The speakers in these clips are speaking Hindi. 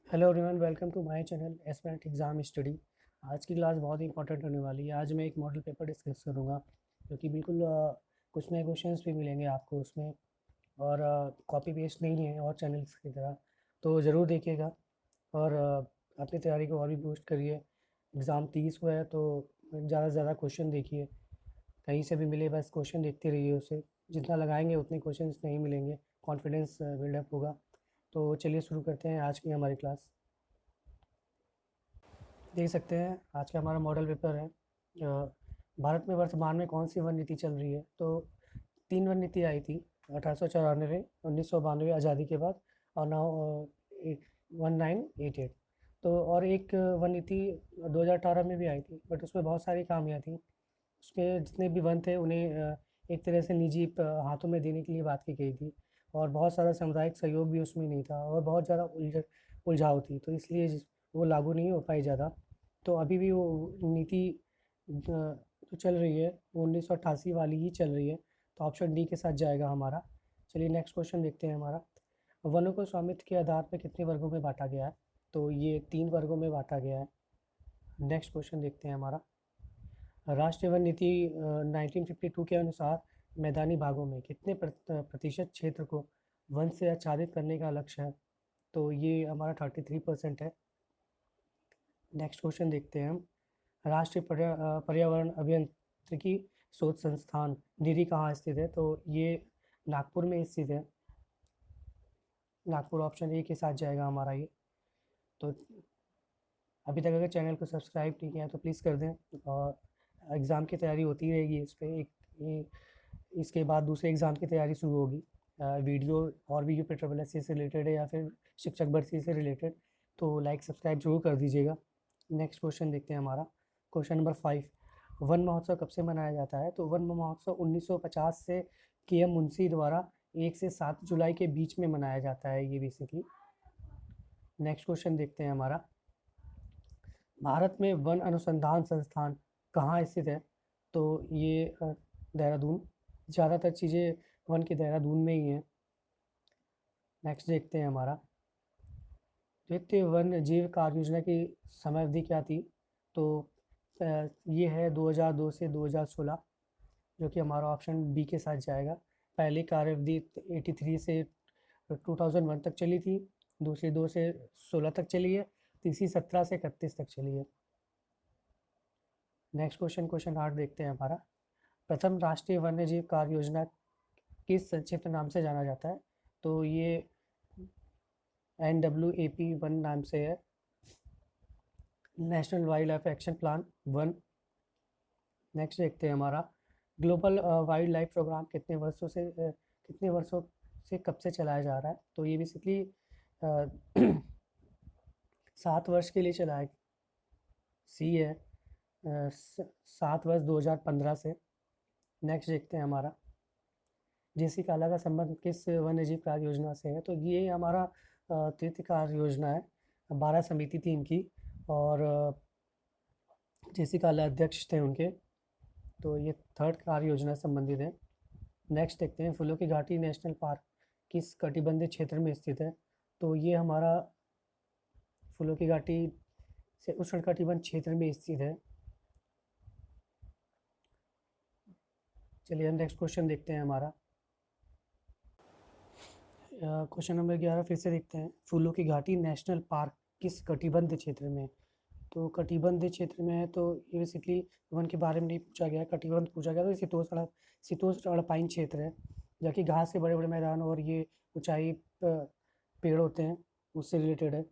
Hello everyone, welcome to my channel aspirant exam study. आज की क्लास बहुत ही इंपॉर्टेंट होने वाली है। आज मैं एक मॉडल पेपर डिस्कस करूँगा जो कि बिल्कुल कुछ नए क्वेश्चंस भी मिलेंगे आपको उसमें, और कॉपी पेस्ट नहीं है और चैनल्स की तरह। तो ज़रूर देखिएगा और अपनी तैयारी को और भी बूस्ट करिए। एग्ज़ाम 30 को है तो ज़्यादा से ज़्यादा क्वेश्चन देखिए, कहीं से भी मिले बस क्वेश्चन देखते रहिए। उसे जितना लगाएंगे उतने क्वेश्चंस नहीं मिलेंगे, कॉन्फिडेंस बिल्डअप होगा। तो चलिए शुरू करते हैं आज की हमारी क्लास। देख सकते हैं आज का हमारा मॉडल पेपर है। भारत में वर्तमान में कौन सी वन नीति चल रही है। तो 3 वन नीति आई थी, 1894, 1992 आज़ादी के बाद, और नाउ 1988। तो और एक वन नीति 2018 में भी आई थी, बट उसमें बहुत सारी खामियां थी। उसके जितने भी वन थे उन्हें एक तरह से निजी हाथों में देने के लिए बात की गई थी, और बहुत सारा सामुदायिक सहयोग भी उसमें नहीं था, और बहुत ज़्यादा उलझाव थी, तो इसलिए वो लागू नहीं हो पाई ज़्यादा। तो अभी भी वो नीति जो चल रही है वो 1988 वाली ही चल रही है। तो ऑप्शन डी के साथ जाएगा हमारा। चलिए नेक्स्ट क्वेश्चन देखते हैं हमारा। वनों को स्वामित्व के आधार पर कितने वर्गों में बांटा गया है। तो ये 3 वर्गों में बांटा गया है। नेक्स्ट क्वेश्चन देखते हैं हमारा। राष्ट्रीय वन नीति 1952 के अनुसार मैदानी भागों में कितने प्रतिशत क्षेत्र को वन से आच्छादित करने का लक्ष्य है। तो ये हमारा 33% है। नेक्स्ट क्वेश्चन देखते हैं हम। राष्ट्रीय पर्यावरण अभियांत्रिकी शोध संस्थान डिरी कहाँ स्थित है। तो ये नागपुर में स्थित है। नागपुर ऑप्शन ए के साथ जाएगा हमारा ये। तो अभी तक अगर चैनल को सब्सक्राइब नहीं किया है तो प्लीज़ कर दें, और एग्ज़ाम की तैयारी होती रहेगी इस पर। इसके बाद दूसरे एग्ज़ाम की तैयारी शुरू होगी। वीडियो और भी यूपीट्रिपल से रिलेटेड है या फिर शिक्षक भर्ती से रिलेटेड, तो लाइक सब्सक्राइब जरूर कर दीजिएगा। नेक्स्ट क्वेश्चन देखते हैं हमारा। Question number 5। वन महोत्सव कब से मनाया जाता है। तो वन महोत्सव 1950 से के एम मुंशी द्वारा 1 से 7 जुलाई के बीच में मनाया जाता है ये बेसिकली। नेक्स्ट क्वेश्चन देखते हैं हमारा। भारत में वन अनुसंधान संस्थान कहाँ स्थित है। तो ये देहरादून। ज़्यादातर चीज़ें वन के देहरादून में ही हैं। नेक्स्ट देखते हैं हमारा। द्वितीय वन जीव कार्य योजना की समय अवधि क्या थी। तो ये है 2002 से 2016, जो कि हमारा ऑप्शन बी के साथ जाएगा। पहली कार्य अवधि 83 से 2001 तक चली थी, दूसरी 2 से 16 तक चली है, तीसरी 17 से 31 तक चली है। नेक्स्ट क्वेश्चन, क्वेश्चन 8 देखते हैं हमारा। प्रथम राष्ट्रीय वन्य जीव कार्य योजना किस संक्षिप्त नाम से जाना जाता है। तो ये NWAP1 नाम से है, national wild life action plan 1। Next देखते हैं हमारा। ग्लोबल वाइल्ड लाइफ प्रोग्राम कितने वर्षों से कब से चलाया जा रहा है। तो ये बेसिकली 7 वर्ष के लिए चला है। सी है 7 वर्ष 2015 से। नेक्स्ट देखते हैं हमारा। जेसी काला का संबंध किस वन्य जीव कार्य योजना से है। तो ये हमारा तृतीय कार्य योजना है, 12 समिति थी इनकी, और जेसी काला अध्यक्ष थे उनके। तो ये थर्ड कार्य योजना से संबंधित है। नेक्स्ट देखते हैं। फूलों की घाटी नेशनल पार्क किस कटिबंधीय क्षेत्र में स्थित है। तो ये हमारा फूलों की घाटी से उष्णकटिबंध क्षेत्र में स्थित है। चलिए हम नेक्स्ट क्वेश्चन देखते हैं हमारा। क्वेश्चन नंबर 11 फिर से देखते हैं। फूलों की घाटी नेशनल पार्क किस कटिबंध क्षेत्र में। तो कटिबंध क्षेत्र में है, तो ये बेसिकली वन के बारे में नहीं पूछा गया, कटिबंध पूछा गया। तो शीतोष्ण अल्पाइन क्षेत्र है, जबकि घास के बड़े बड़े मैदान और ये ऊंचाई पेड़ होते हैं, उससे रिलेटेड है।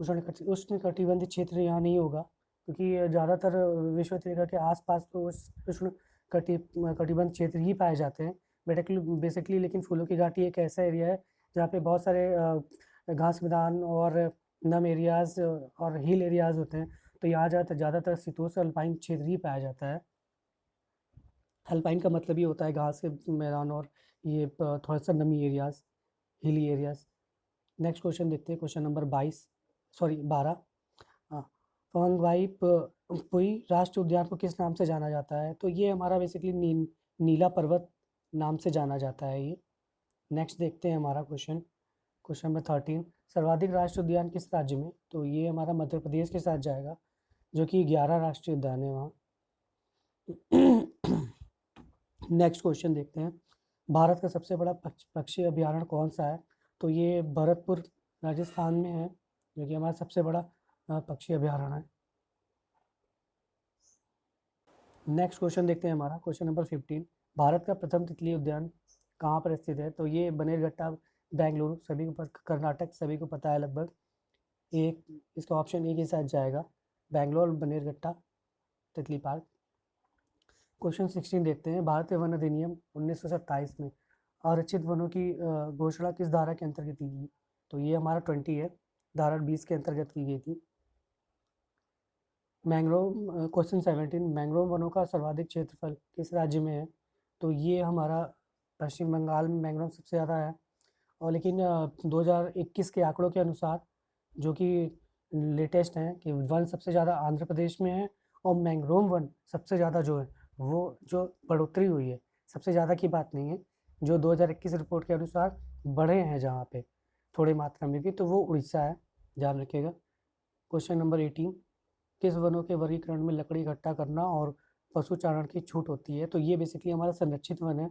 उष्ण कटिबंध क्षेत्र यहाँ नहीं होगा, क्योंकि ज़्यादातर विश्व तरीका के आसपास तो उष्ण कटिबंध क्षेत्र ही पाए जाते हैं बेसिकली। लेकिन फूलों की घाटी एक ऐसा एरिया है जहाँ पे बहुत सारे घास मैदान और नम एरियाज़ और हिल एरियाज़ होते हैं। तो यहाँ ज़्यादातर शीतोष्ण अल्पाइन क्षेत्र ही पाया जाता है। अल्पाइन का मतलब ही होता है घास के मैदान और ये थोड़ा सा नमी areas, hilly areas. Next question देखते हैं। Question number 12। फंगवाई पुई राष्ट्रीय उद्यान को किस नाम से जाना जाता है। तो ये हमारा बेसिकली नीला पर्वत नाम से जाना जाता है ये। नेक्स्ट देखते हैं हमारा क्वेश्चन। क्वेश्चन नंबर 13, सर्वाधिक राष्ट्रीय उद्यान किस राज्य में? तो ये हमारा मध्य प्रदेश के साथ जाएगा, जो कि 11 राष्ट्रीय उद्यान है वहाँ। नेक्स्ट क्वेश्चन देखते हैं, भारत का सबसे बड़ा पक्षी अभयारण्य कौन सा है? तो ये भरतपुर राजस्थान में है, जो कि हमारा सबसे बड़ा पक्षी अभयारण्य है। नेक्स्ट क्वेश्चन देखते हैं हमारा, क्वेश्चन नंबर 15, भारत का प्रथम तितली उद्यान कहाँ पर स्थित है? तो ये बनेरघट्टा, बेंगलुरु, सभी को कर्नाटक, सभी को पता है लगभग। एक इसका ऑप्शन ए के साथ जाएगा, बेंगलोर बनेरघट्टा तितली पार्क। क्वेश्चन 16 देखते हैं, भारतीय वन अधिनियम 1927 में आरक्षित वनों की घोषणा किस धारा के अंतर्गत की गई? तो ये हमारा 20 है, धारा 20 के अंतर्गत की गई थी। मैंग्रोव, क्वेश्चन 17, मैंग्रोव वनों का सर्वाधिक क्षेत्रफल किस राज्य में है? तो ये हमारा पश्चिम बंगाल में मैंग्रोव सबसे ज़्यादा है। और लेकिन 2021 के आंकड़ों के अनुसार, जो कि लेटेस्ट हैं, कि वन सबसे ज़्यादा आंध्र प्रदेश में है और मैंग्रोव वन सबसे ज़्यादा जो है वो जो बढ़ोतरी हुई है, सबसे ज़्यादा की बात नहीं है, जो 2021 रिपोर्ट के अनुसार बढ़े हैं जहाँ पे थोड़ी मात्रा में भी, तो वो उड़ीसा है, ध्यान रखिएगा। क्वेश्चन नंबर 18, किस वनों के वर्गीकरण में लकड़ी इकट्ठा करना और पशु चारण की छूट होती है? तो ये बेसिकली हमारा संरक्षित वन है,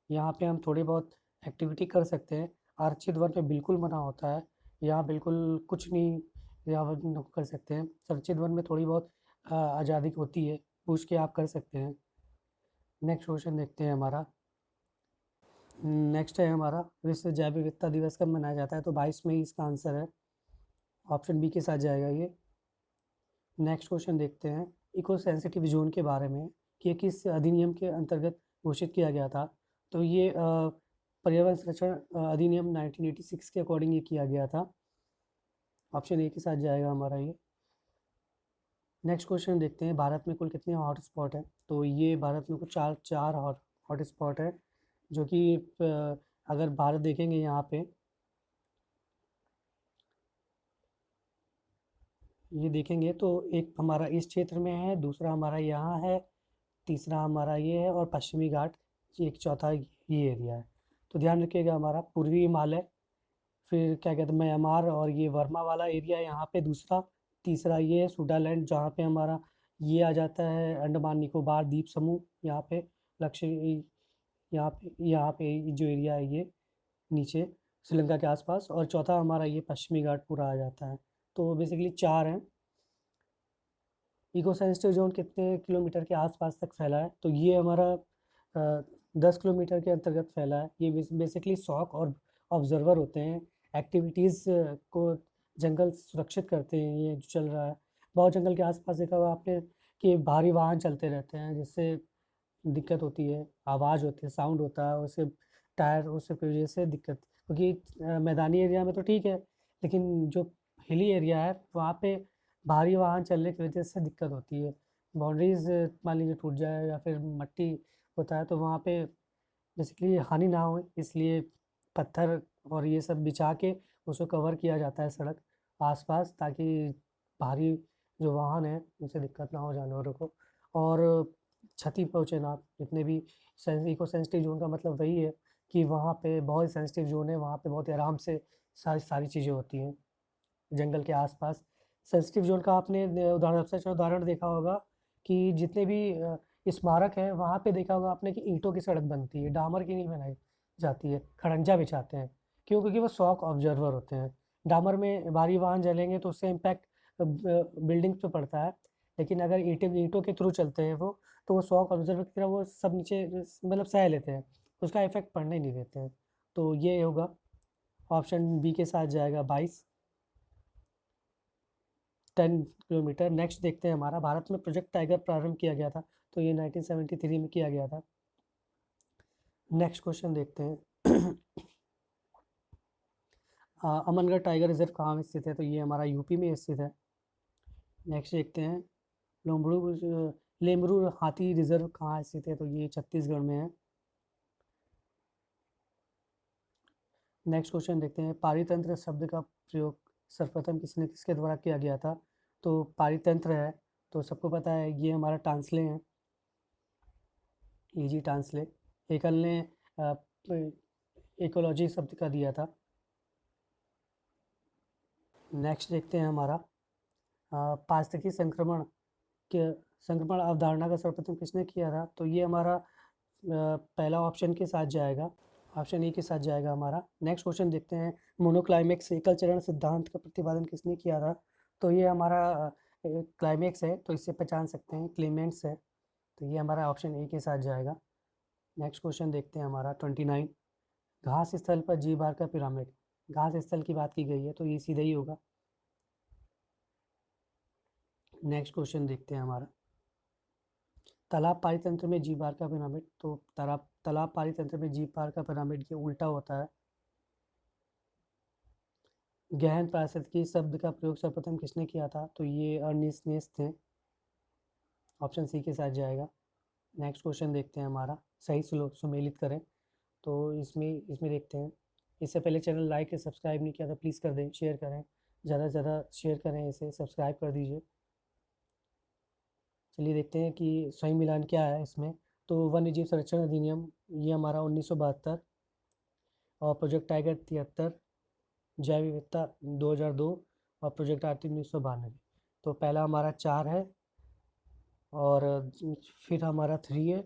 यहाँ पे हम थोड़ी बहुत एक्टिविटी कर सकते हैं। आरक्षित वन पे बिल्कुल मना होता है, यहाँ बिल्कुल कुछ नहीं यहाँ कर सकते हैं। संरक्षित वन में थोड़ी बहुत आज़ादी होती है, पूछ के आप कर सकते हैं। नेक्स्ट क्वेश्चन देखते हैं हमारा, नेक्स्ट है हमारा, विश्व जैव विविधता दिवस कब मनाया जाता है? तो 22 मई इसका आंसर है, ऑप्शन बी के साथ जाएगा ये। नेक्स्ट क्वेश्चन देखते हैं, इको सेंसिटिव जोन के बारे में, कि ये किस अधिनियम के अंतर्गत घोषित किया गया था? तो ये पर्यावरण संरक्षण अधिनियम 1986 के अकॉर्डिंग ये किया गया था, ऑप्शन ए के साथ जाएगा हमारा ये। नेक्स्ट क्वेश्चन देखते हैं, भारत में कुल कितने हॉट स्पॉट हैं? तो ये भारत में कुल चार हॉट स्पॉट है, जो कि अगर भारत देखेंगे यहाँ पे, ये देखेंगे तो एक हमारा इस क्षेत्र में है, दूसरा हमारा यहाँ है, तीसरा हमारा ये है, और पश्चिमी घाट एक चौथा ये एरिया है। तो ध्यान रखिएगा, हमारा पूर्वी हिमालय, फिर क्या कहते हैं म्यांमार, और ये वर्मा वाला एरिया है यहाँ पे दूसरा, तीसरा ये है सुडालैंड, जहाँ पे हमारा ये आ जाता है अंडमान निकोबार द्वीप समूह, यहाँ पे लक्ष्य, यहाँ पे जो एरिया है ये नीचे श्रीलंका के आसपास, और चौथा हमारा ये पश्चिमी घाट पूरा आ जाता है। तो बेसिकली चार हैं। इको सेंसिटिव जोन कितने किलोमीटर के आसपास तक फैला है? तो ये हमारा 10 किलोमीटर के अंतर्गत फैला है। ये बेसिकली शॉक और ऑब्जर्वर होते हैं, एक्टिविटीज़ को जंगल सुरक्षित करते हैं, ये जो चल रहा है। बहुत जंगल के आसपास देखा होगा आपने कि भारी वाहन चलते रहते हैं, जिससे दिक्कत होती है, आवाज़ होती है, साउंड होता है, उससे टायर उससे वजह से दिक्कत, क्योंकि मैदानी एरिया में तो ठीक है, लेकिन जो हिली एरिया है वहाँ पे भारी वाहन चलने की वजह से दिक्कत होती है। बाउंड्रीज मान लीजिए टूट जाए या फिर मट्टी होता है, तो वहाँ पे बेसिकली हानि ना हो, इसलिए पत्थर और ये सब बिछा के उसको कवर किया जाता है सड़क आसपास, ताकि भारी जो वाहन है उनसे दिक्कत ना हो जानवरों को, और क्षति पहुँचे ना। जितने भी इको सेंसिटिव जोन का मतलब वही है कि वहाँ पे बहुत सेंसिटिव जोन है, वहाँ पे बहुत ही आराम से सारी चीज़ें होती हैं जंगल के आसपास। सेंसिटिव जोन का आपने सबसे अच्छा उदाहरण देखा होगा कि जितने भी स्मारक हैं वहाँ पे देखा होगा आपने कि ईंटों की सड़क बनती है, डामर की नहीं बनाई जाती है, खड़ंजा बिछाते हैं। क्यों? क्योंकि वो शॉक ऑब्जर्वर होते हैं। डामर में भारी वाहन चलेंगे तो उससे इम्पैक्ट बिल्डिंग्स पे पड़ता है, लेकिन अगर ईंटों के थ्रू चलते हैं वो, तो वो शॉक ऑब्जर्वर की तरह वो सब नीचे मतलब सह लेते हैं, उसका इफेक्ट पड़ने नहीं देते हैं। तो ये होगा, ऑप्शन बी के साथ जाएगा 22, 10 किलोमीटर। नेक्स्ट देखते हैं हमारा, भारत में प्रोजेक्ट टाइगर प्रारंभ किया गया था? तो ये 1973 में किया गया था। नेक्स्ट क्वेश्चन देखते हैं अमनगढ़ टाइगर रिजर्व कहाँ में स्थित है? तो ये हमारा यूपी में स्थित है। नेक्स्ट देखते हैं लेमरू हाथी रिजर्व कहाँ स्थित है? तो ये छत्तीसगढ़ में है। नेक्स्ट क्वेश्चन देखते हैं, पारितंत्र शब्द का प्रयोग सर्वप्रथम किसके द्वारा किया गया था? तो पारितंत्र है तो सबको पता है, ये हमारा टांसले हैं, ईजी टांसले। एकल ने इकोलॉजी शब्द का दिया था। नेक्स्ट देखते हैं हमारा पारिस्थितिकी संक्रमण अवधारणा का सर्वप्रथम किसने किया था? तो ये हमारा पहला ऑप्शन के साथ जाएगा, ऑप्शन ए के साथ जाएगा हमारा। नेक्स्ट क्वेश्चन देखते हैं, मोनोक्लाइमेक्स एकल चरण सिद्धांत का प्रतिपादन किसने किया था? तो ये हमारा क्लाइमेक्स है, तो इससे पहचान सकते हैं क्लेमेंट्स है, तो ये हमारा ऑप्शन ए के साथ जाएगा। नेक्स्ट क्वेश्चन देखते हैं हमारा 29, घास स्थल पर जी भार का पिरामिड, घास स्थल की बात की गई है तो ये सीधा ही होगा। नेक्स्ट क्वेश्चन देखते हैं हमारा, तालाब पारितंत्र में जी भार का पिरामिड, तो तालाब पारितंत्र में जी भार का पिरामिड ये उल्टा होता है। गहन पारिस्थितिकी शब्द का प्रयोग सर्वप्रथम किसने किया था? तो ये अर्निस्ट नेस थे, ऑप्शन सी के साथ जाएगा। नेक्स्ट क्वेश्चन देखते हैं हमारा, सही सुमेलित करें, तो इसमें देखते हैं। इससे पहले चैनल लाइक या सब्सक्राइब नहीं किया तो प्लीज़ कर दें, शेयर करें, ज़्यादा से ज़्यादा शेयर करें, इसे सब्सक्राइब कर दीजिए। चलिए देखते हैं कि सही मिलान क्या है इसमें। तो वन्य जीव संरक्षण अधिनियम ये हमारा 1972, और प्रोजेक्ट टाइगर 73, जैव विविधता 2002 और प्रोजेक्ट आरती 1992। तो पहला हमारा 4 है, और फिर हमारा 3 है,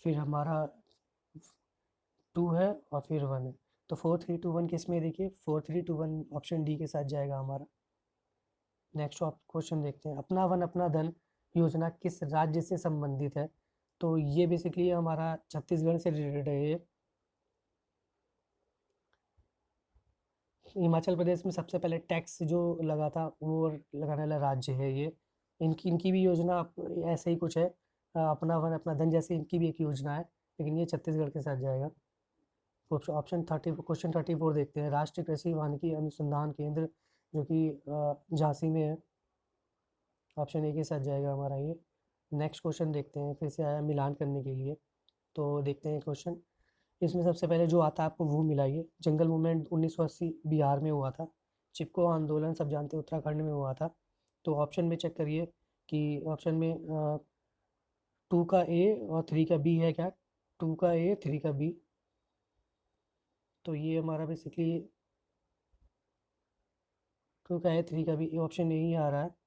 फिर हमारा 2 है, और फिर 1 है। तो 4 3 2 1 किस में? देखिए 4 3 2 1 ऑप्शन डी के साथ जाएगा हमारा। नेक्स्ट क्वेश्चन देखते हैं, अपना वन अपना धन योजना किस राज्य से संबंधित है? तो ये बेसिकली हमारा छत्तीसगढ़ से रिलेटेड है। ये हिमाचल प्रदेश में सबसे पहले टैक्स जो लगा था वो लगाने वाला राज्य है ये। इनकी भी योजना ऐसे ही कुछ है, अपना वन अपना धन जैसे इनकी भी एक योजना है, लेकिन ये छत्तीसगढ़ के साथ जाएगा। ऑप्शन 30 क्वेश्चन 34 देखते हैं, राष्ट्रीय कृषि वानिकी अनुसंधान केंद्र जो कि झांसी में है, ऑप्शन ए के साथ जाएगा हमारा ये। नेक्स्ट क्वेश्चन देखते हैं, फिर से आया मिलान करने के लिए, तो देखते हैं क्वेश्चन। इसमें सबसे पहले जो आता है आपको वो मिलाइए। जंगल मूवमेंट 1980 बिहार में हुआ था, चिपको आंदोलन सब जानते हैं उत्तराखंड में हुआ था। तो ऑप्शन में चेक करिए कि ऑप्शन में 2 का ए और 3 का बी है क्या? 2 का ए 3 का बी, तो ये हमारा बेसिकली 2 का ए 3 का बी, ऑप्शन नहीं आ रहा है।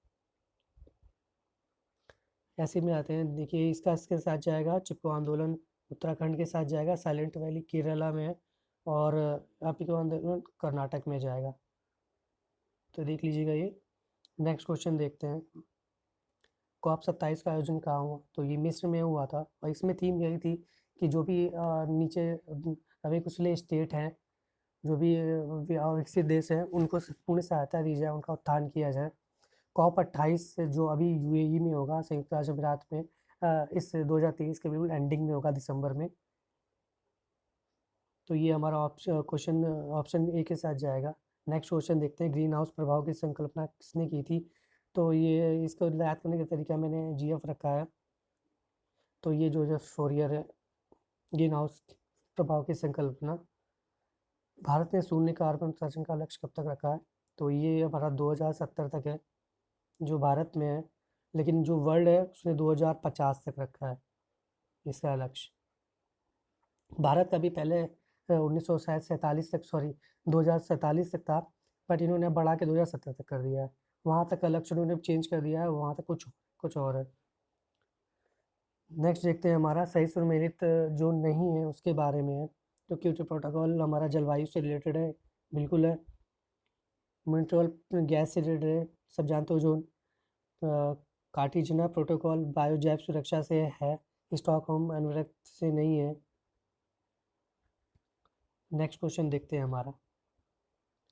ऐसे में आते हैं, देखिए इसके साथ जाएगा चिपको आंदोलन उत्तराखंड के साथ जाएगा, साइलेंट वैली केरला में है, और आपको आंदोलन कर्नाटक में जाएगा, तो देख लीजिएगा ये। नेक्स्ट क्वेश्चन देखते हैं, COP 27 का आयोजन कहाँ हुआ? तो ये मिस्र में हुआ था, और इसमें थीम यही थी कि जो भी नीचे अभी कुचले स्टेट हैं, जो भी विकसित देश हैं, उनको पूर्ण सहायता दी जाए, उनका उत्थान किया जाए। COP 28 जो अभी यूएई में होगा, संयुक्त अरब अमीरात में, इस 2023 के बिल्कुल एंडिंग में होगा, दिसंबर में। तो ये हमारा क्वेश्चन ऑप्शन ए के साथ जाएगा। नेक्स्ट क्वेश्चन देखते हैं, ग्रीन हाउस प्रभाव की संकल्पना किसने की थी? तो ये इसको याद करने का तरीका मैंने GF रखा है, तो ये जोसेफ फोरियर है। ग्रीन हाउस प्रभाव की संकल्पना, भारत ने शून्य कार्बन उत्सर्जन का लक्ष्य कब तक रखा है? तो ये हमारा 2070 तक है जो भारत में है, लेकिन जो वर्ल्ड है उसने 2050 तक रखा है इसका लक्ष्य। भारत का भी पहले 1947 तक, सॉरी 2047 तक था, बट इन्होंने बढ़ा के 2070 तक कर दिया है। वहाँ तक का लक्ष्य उन्होंने चेंज कर दिया है, वहाँ तक कुछ और है। नेक्स्ट देखते हैं हमारा सही सुमेलित जो नहीं है उसके बारे में है। तो क्योटो प्रोटोकॉल हमारा जलवायु से रिलेटेड है, बिल्कुल है। मॉन्ट्रियल गैस से रिलेटेड है, सब जानते हो। जो कार्टिजना प्रोटोकॉल बायोजैव सुरक्षा से है, स्टॉकहोम एनवरेक्ट से नहीं है। नेक्स्ट क्वेश्चन देखते हैं हमारा,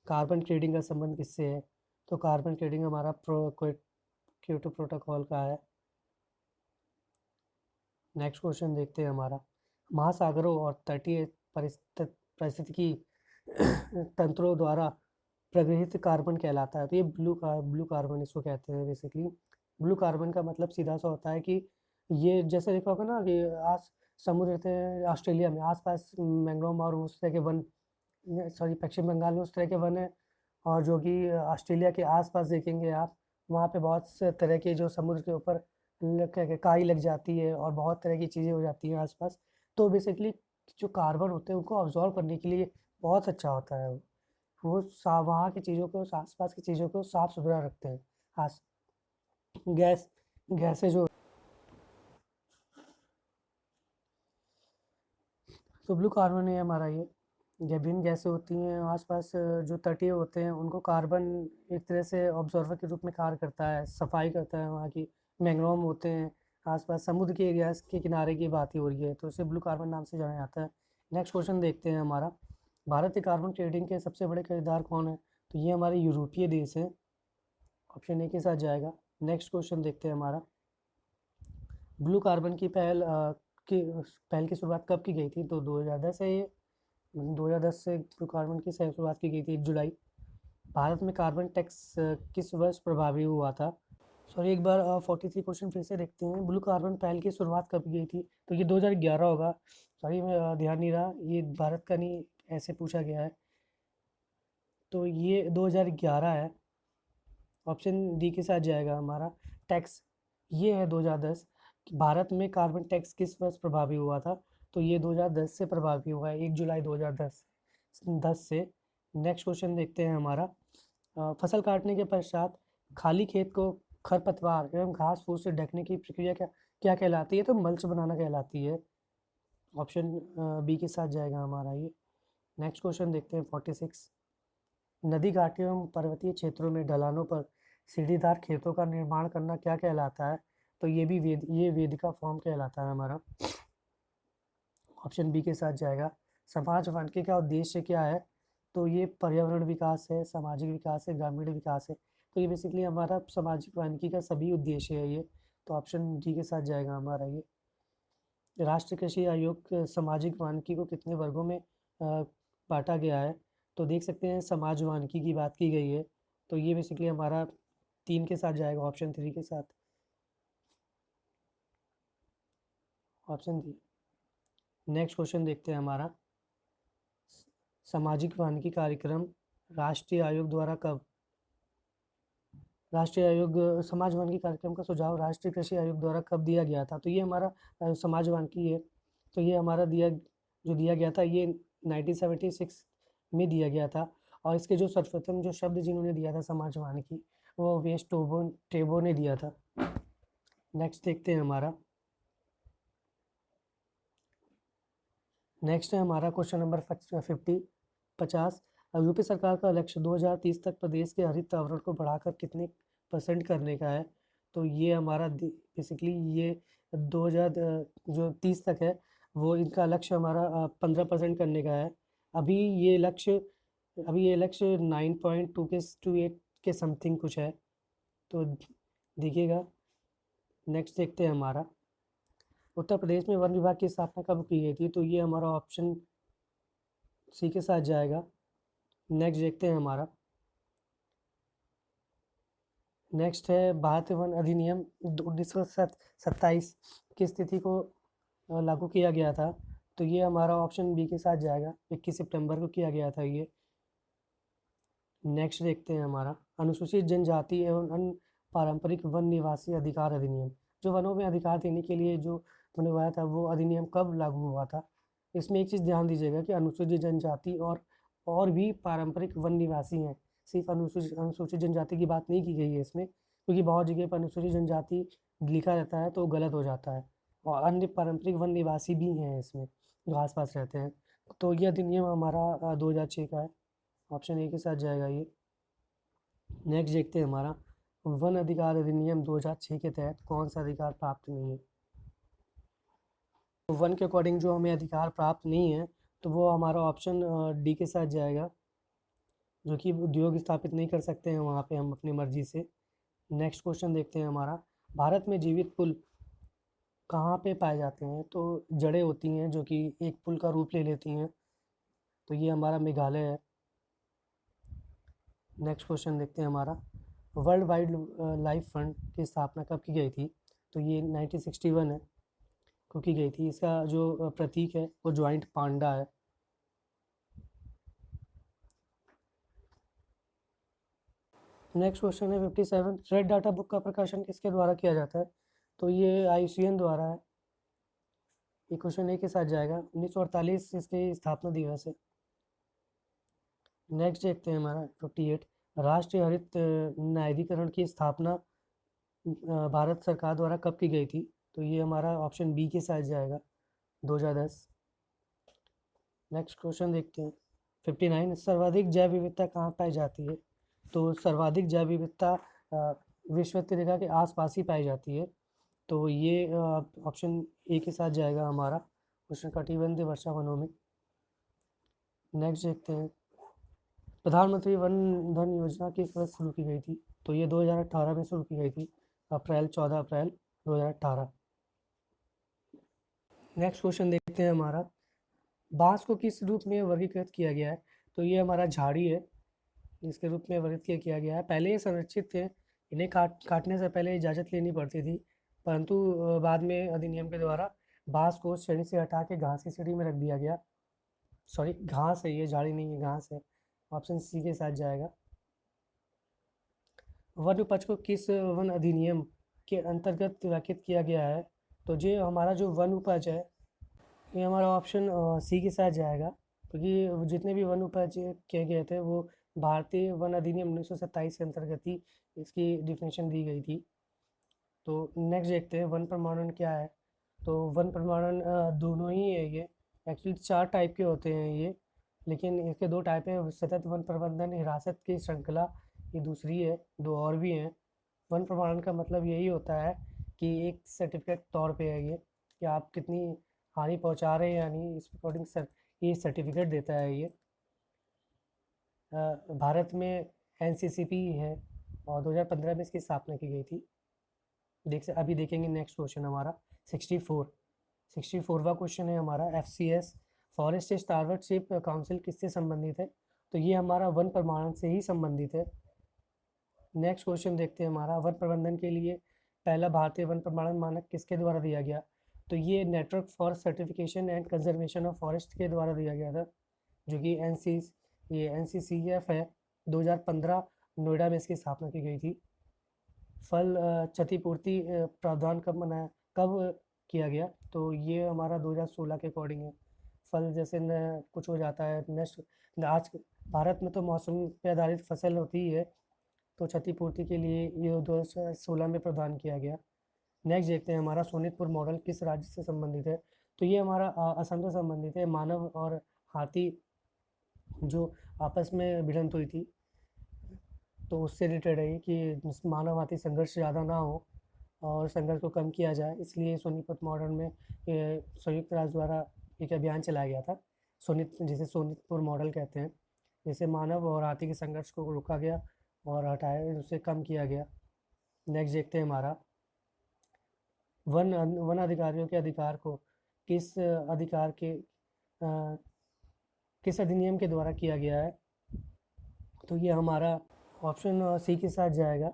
कार्बन ट्रेडिंग का संबंध किससे है? तो कार्बन ट्रेडिंग हमारा क्योटो प्रोटोकॉल का है। नेक्स्ट क्वेश्चन देखते हैं हमारा, महासागरों और तटीय पारिस्थितिकी तंत्रों द्वारा प्रगृहित कार्बन कहलाता है। तो ये ब्लू कार्बन इसको कहते हैं बेसिकली। ब्लू कार्बन का मतलब सीधा सा होता है कि ये जैसे देखा होगा ना कि आज समुद्र थे ऑस्ट्रेलिया में, आसपास मैंग्रोव और उस तरह के वन, सॉरी पश्चिम बंगाल में उस तरह के वन है, और जो कि ऑस्ट्रेलिया के आसपास देखेंगे आप, वहाँ पे बहुत से तरह के जो समुद्र के ऊपर काई लग जाती है और बहुत तरह की चीज़ें हो जाती हैं आसपास। तो बेसिकली जो कार्बन होते हैं उनको ऑब्जॉर्व करने के लिए बहुत अच्छा होता है वो। वो वहाँ की चीज़ों को, आसपास की चीज़ों को साफ सुथरा रखते हैं। आस गैस गैसें जो, तो ब्लू कार्बन है हमारा ये विभिन्न गैसें होती हैं आसपास जो तटीय होते हैं उनको कार्बन एक तरह से ऑब्जर्वर के रूप में कार्य करता है, सफाई करता है वहाँ की। मैंग्रोव होते हैं आसपास, समुद्र के एरियाज के किनारे की बात ही हो रही है, तो इसे ब्लू कार्बन नाम से जाना जाता है। नेक्स्ट क्वेश्चन देखते हैं हमारा, भारत के कार्बन ट्रेडिंग के सबसे बड़े खरीदार कौन है? तो ये हमारे यूरोपीय देश हैं, ऑप्शन ए के साथ जाएगा। नेक्स्ट क्वेश्चन देखते हैं हमारा, ब्लू कार्बन की पहल की शुरुआत कब की गई थी? तो 2010 है ये, 2010 से ब्लू कार्बन की शुरुआत की गई थी 1 जुलाई। भारत में कार्बन टैक्स किस वर्ष प्रभावी हुआ था? सॉरी, एक बार 43 क्वेश्चन फिर से देखते हैं। ब्लू कार्बन पहल की शुरुआत कब की गई थी? तो ये 2011 होगा। सॉरी, मैं ध्यान नहीं रहा, ये भारत का नहीं, ऐसे पूछा गया है, तो ये 2011 है, ऑप्शन डी के साथ जाएगा हमारा। टैक्स ये है 2010 कि भारत में कार्बन टैक्स किस वर्ष प्रभावी हुआ था? तो ये 2010 से प्रभावी हुआ है, 1 जुलाई 2010 से। नेक्स्ट क्वेश्चन देखते हैं हमारा, फसल काटने के पश्चात खाली खेत को खरपतवार एवं घास फूस से ढकने की प्रक्रिया क्या क्या कहलाती है? तो मल्च बनाना कहलाती है, ऑप्शन बी के साथ जाएगा हमारा ये। नेक्स्ट क्वेश्चन देखते हैं 46, नदी घाटियों एवं पर्वतीय क्षेत्रों में ढलानों पर सीढ़ीदार खेतों का निर्माण करना क्या कहलाता है? तो ये वेदिका फॉर्म कहलाता है हमारा, ऑप्शन बी के साथ जाएगा। समाज वानिकी का उद्देश्य क्या है? तो ये पर्यावरण विकास है, सामाजिक विकास है, ग्रामीण विकास है। तो ये बेसिकली हमारा सामाजिक वानिकी का सभी उद्देश्य है ये, तो ऑप्शन डी के साथ जाएगा हमारा ये। राष्ट्रीय कृषि आयोग सामाजिक वानिकी को कितने वर्गों में बांटा गया है? तो देख सकते हैं समाज वानिकी की बात की गई है, तो ये बेसिकली हमारा 3 के साथ जाएगा, ऑप्शन 3 के साथ, ऑप्शन डी। नेक्स्ट क्वेश्चन देखते हैं हमारा, सामाजिक वानिकी कार्यक्रम राष्ट्रीय आयोग द्वारा कब राष्ट्रीय आयोग समाज वानिकी कार्यक्रम का सुझाव राष्ट्रीय कृषि आयोग द्वारा कब दिया गया था? तो ये हमारा समाज वानिकी है, तो ये हमारा दिया गया था, ये 1976 में दिया गया था। और इसके जो सर्वप्रथम जो शब्द जिन्होंने दिया था समाज वानिकी, वो वेस्ट टेबो ने दिया था। नेक्स्ट देखते हैं हमारा, नेक्स्ट है हमारा क्वेश्चन नंबर 50। यूपी सरकार का लक्ष्य 2030 तक प्रदेश के हरित आवरण को बढ़ाकर कितने % करने का है? तो ये हमारा बेसिकली ये 2000 जो 30 तक है, वो इनका लक्ष्य हमारा 15% करने का है। अभी ये लक्ष्य 9.2 के 28 के समथिंग कुछ है, तो देखिएगा। नेक्स्ट देखते हैं हमारा, उत्तर प्रदेश में वन विभाग की स्थापना कब की गई थी? तो ये हमारा ऑप्शन सी के साथ जाएगा। नेक्स्ट देखते हैं हमारा, नेक्स्ट है भारतीय वन अधिनियम 1927 की स्थिति को लागू किया गया था, तो ये हमारा ऑप्शन बी के साथ जाएगा, 21 सितंबर को किया गया था ये। नेक्स्ट देखते हैं हमारा, अनुसूचित जनजाति एवं अन्य पारंपरिक वन निवासी अधिकार अधिनियम, जो वनों में अधिकार देने के लिए जो बनवाया था, वो अधिनियम कब लागू हुआ था? इसमें एक चीज़ ध्यान दीजिएगा कि अनुसूचित जनजाति और भी पारंपरिक वन निवासी हैं, सिर्फ अनुसूचित जनजाति की बात नहीं की गई है इसमें, क्योंकि बहुत जगह पर अनुसूचित जनजाति लिखा रहता है तो गलत हो जाता है, और अन्य पारंपरिक वन निवासी भी हैं इसमें जो आस पास रहते हैं। तो ये अधिनियम हमारा 2006 का है, ऑप्शन ए के साथ जाएगा ये। नेक्स्ट देखते हैं हमारा, वन अधिकार अधिनियम 2006 के तहत कौन सा अधिकार प्राप्त नहीं है? तो वन के अकॉर्डिंग जो हमें अधिकार प्राप्त नहीं है, तो वो हमारा ऑप्शन डी के साथ जाएगा, जो कि उद्योग स्थापित नहीं कर सकते हैं वहाँ पे हम अपनी मर्जी से। नेक्स्ट क्वेश्चन देखते हैं हमारा, भारत में जीवित पुल कहाँ पे पाए जाते हैं? तो जड़ें होती हैं जो कि एक पुल का रूप ले लेती हैं, तो ये हमारा मेघालय है। नेक्स्ट क्वेश्चन देखते हैं हमारा, वर्ल्ड वाइड लाइफ फंड की स्थापना कब की गई थी? तो ये 1961 है को की गई थी। इसका जो प्रतीक है वो ज्वाइंट पांडा है। नेक्स्ट क्वेश्चन है 57, रेड डाटा बुक का प्रकाशन किसके द्वारा किया जाता है? तो ये IUCN द्वारा है, ये क्वेश्चन ए के साथ जाएगा। 1948 इसकी स्थापना दिवस है। नेक्स्ट देखते हैं हमारा 58, राष्ट्रीय हरित न्यायाधिकरण की स्थापना भारत सरकार द्वारा कब की गई थी? तो ये हमारा ऑप्शन बी के साथ जाएगा, 2010। नेक्स्ट क्वेश्चन देखते हैं 59, सर्वाधिक जैव विविधता कहाँ पाई जाती है? तो सर्वाधिक जैव विविधता विषुवत रेखा के आसपास ही पाई जाती है, तो ये ऑप्शन ए के साथ जाएगा हमारा, उष्णकटिबंधीय वर्षा वनों में। नेक्स्ट देखते हैं प्रधानमंत्री वन धन योजना किस वर्ष शुरू की गई थी? तो ये 2018 में शुरू की गई थी, 14 अप्रैल 2018। नेक्स्ट क्वेश्चन देखते हैं हमारा, बांस को किस रूप में वर्गीकृत किया गया है? तो ये हमारा झाड़ी है, इसके रूप में वर्गीकृत किया गया है। पहले ये संरक्षित थे, इन्हें काटने से पहले इजाज़त लेनी पड़ती थी, परंतु बाद में अधिनियम के द्वारा बांस को श्रेणी से हटा के घास की श्रेणी में रख दिया गया। सॉरी, घास है, ये झाड़ी नहीं है, घास है। ऑप्शन सी के साथ जाएगा। वन उपज को किस वन अधिनियम के अंतर्गत व्याख्यात किया गया है? तो जो हमारा जो वन उपज है, ये हमारा ऑप्शन सी के साथ जाएगा, क्योंकि जितने भी वन उपज किए गए थे वो भारतीय वन अधिनियम 1927 के अंतर्गत ही इसकी डिफिनेशन दी गई थी। तो नेक्स्ट देखते हैं वन प्रमाणन क्या है? तो वन प्रमाणन दोनों ही है, ये एक्चुअली 4 टाइप के होते हैं ये, लेकिन इसके 2 टाइप हैं, सतत वन प्रबंधन हिरासत की श्रृंखला, ये दूसरी है, 2 और भी हैं। वन प्रमाणन का मतलब यही होता है कि एक सर्टिफिकेट तौर पे है ये, कि आप कितनी हानि पहुंचा रहे हैं या नहीं, इस अकॉर्डिंग ये सर्टिफिकेट देता है ये। भारत में एनसीसीपी है और 2015 में इसकी स्थापना की गई थी। अभी देखेंगे नेक्स्ट क्वेश्चन हमारा 64वां क्वेश्चन है हमारा, FCS फॉरेस्ट स्टारवर्डशिप काउंसिल किससे संबंधित है? तो ये हमारा वन प्रमाणन से ही संबंधित है। नेक्स्ट क्वेश्चन देखते हैं हमारा, वन प्रबंधन के लिए पहला भारतीय वन प्रमाणन मानक किसके द्वारा दिया गया? तो ये network for certification and conservation of forest के द्वारा दिया गया था, जो कि NCCF है। 2015 नोएडा में इसकी स्थापना की गई थी। फल क्षतिपूर्ति प्रावधान कब किया गया? तो ये हमारा 2016 के अकॉर्डिंग है। फल जैसे न कुछ हो जाता है नष्ट, आज भारत में तो मौसम पे आधारित फसल होती ही है, तो क्षतिपूर्ति के लिए ये 2016 में प्रावधान किया गया। नेक्स्ट देखते हैं हमारा सोनितपुर मॉडल किस राज्य से संबंधित है? तो ये हमारा असम से संबंधित है। मानव और हाथी जो आपस में भिड़ंत हुई थी, तो उससे रिलेटेड है कि मानव हाथी संघर्ष ज़्यादा ना हो और संघर्ष को कम किया जाए, इसलिए सोनीपत मॉडल में संयुक्त राष्ट्र द्वारा एक अभियान चलाया गया था, जिसे सोनीतपुर मॉडल कहते हैं। जिससे मानव और हाथी के संघर्ष को रोका गया और हटाया, उसे कम किया गया। नेक्स्ट देखते हैं हमारा, वन अधिकारियों के अधिकार को किस अधिकार के किस अधिनियम के द्वारा किया गया है? तो ये हमारा ऑप्शन सी के साथ जाएगा,